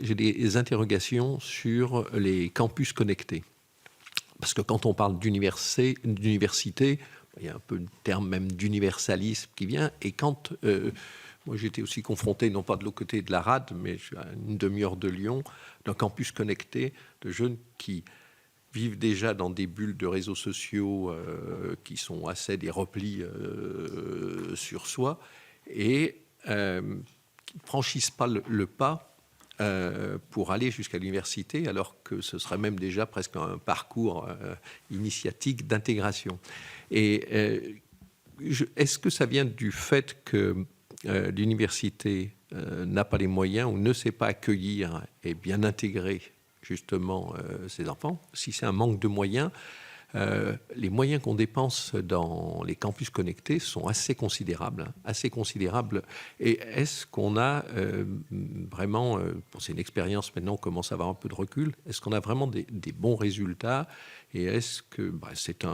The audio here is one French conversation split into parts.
J'ai des interrogations sur les campus connectés. Parce que quand on parle d'université, il y a un peu le terme même d'universalisme qui vient. Et quand moi j'étais aussi confronté, non pas de l'autre côté de la rade, mais à une demi-heure de Lyon, d'un campus connecté de jeunes qui vivent déjà dans des bulles de réseaux sociaux qui sont assez des replis sur soi et qui ne franchissent pas le pas pour aller jusqu'à l'université, alors que ce serait même déjà presque un parcours initiatique d'intégration. Et est-ce que ça vient du fait que l'université n'a pas les moyens ou ne sait pas accueillir et bien intégrer justement ces enfants? Si c'est un manque de moyens, les moyens qu'on dépense dans les campus connectés sont assez considérables. Et est-ce qu'on a vraiment, c'est une expérience maintenant, on commence à avoir un peu de recul, est-ce qu'on a vraiment des bons résultats? Et est-ce que c'est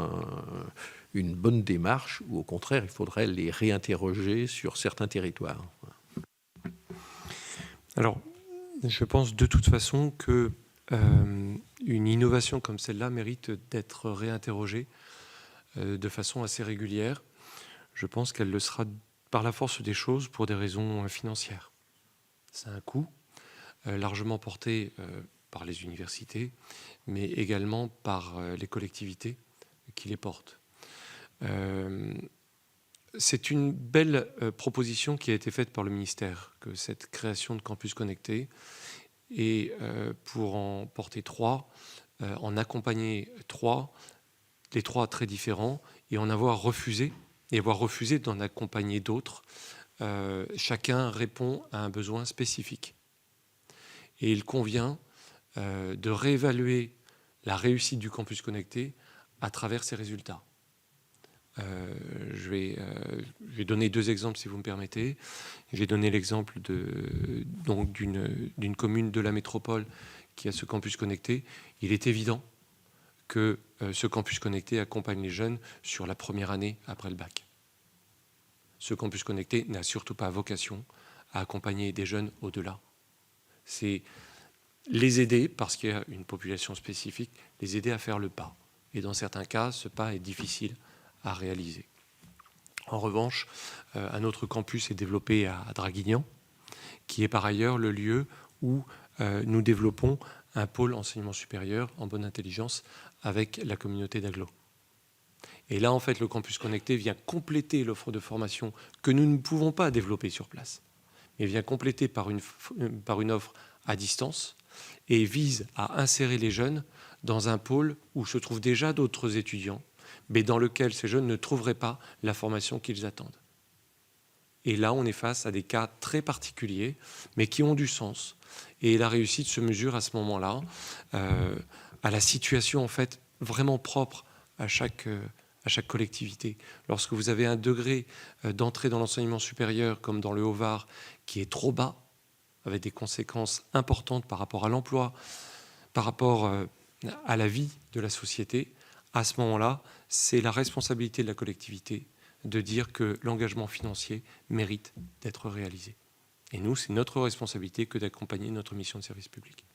une bonne démarche ou au contraire, il faudrait les réinterroger sur certains territoires? Alors, je pense de toute façon que une innovation comme celle-là mérite d'être réinterrogée de façon assez régulière. Je pense qu'elle le sera par la force des choses pour des raisons financières. C'est un coût largement porté par les universités, mais également par les collectivités qui les portent. C'est une belle proposition qui a été faite par le ministère, que cette création de campus connectés. Et pour en porter 3, en accompagner 3, les 3 très différents, et avoir refusé d'en accompagner d'autres, chacun répond à un besoin spécifique. Et il convient de réévaluer la réussite du campus connecté à travers ses résultats. Je vais donner 2 exemples si vous me permettez. Je vais donner l'exemple d'une commune de la métropole qui a ce campus connecté. Il est évident que ce campus connecté accompagne les jeunes sur la première année après le bac. Ce campus connecté n'a surtout pas vocation à accompagner des jeunes au-delà. C'est les aider, parce qu'il y a une population spécifique, les aider à faire le pas. Et dans certains cas, ce pas est difficile à réaliser. En revanche, un autre campus est développé à Draguignan, qui est par ailleurs le lieu où nous développons un pôle enseignement supérieur en bonne intelligence avec la communauté d'agglo. Et là, en fait, le campus connecté vient compléter l'offre de formation que nous ne pouvons pas développer sur place, mais vient compléter par une offre à distance et vise à insérer les jeunes dans un pôle où se trouvent déjà d'autres étudiants, mais dans lequel ces jeunes ne trouveraient pas la formation qu'ils attendent. Et là, on est face à des cas très particuliers, mais qui ont du sens. Et la réussite se mesure à ce moment-là à la situation en fait vraiment propre à chaque collectivité. Lorsque vous avez un degré d'entrée dans l'enseignement supérieur, comme dans le Haut-Var, qui est trop bas, avec des conséquences importantes par rapport à l'emploi, par rapport à la vie de la société, à ce moment-là, c'est la responsabilité de la collectivité de dire que l'engagement financier mérite d'être réalisé. Et nous, c'est notre responsabilité que d'accompagner notre mission de service public.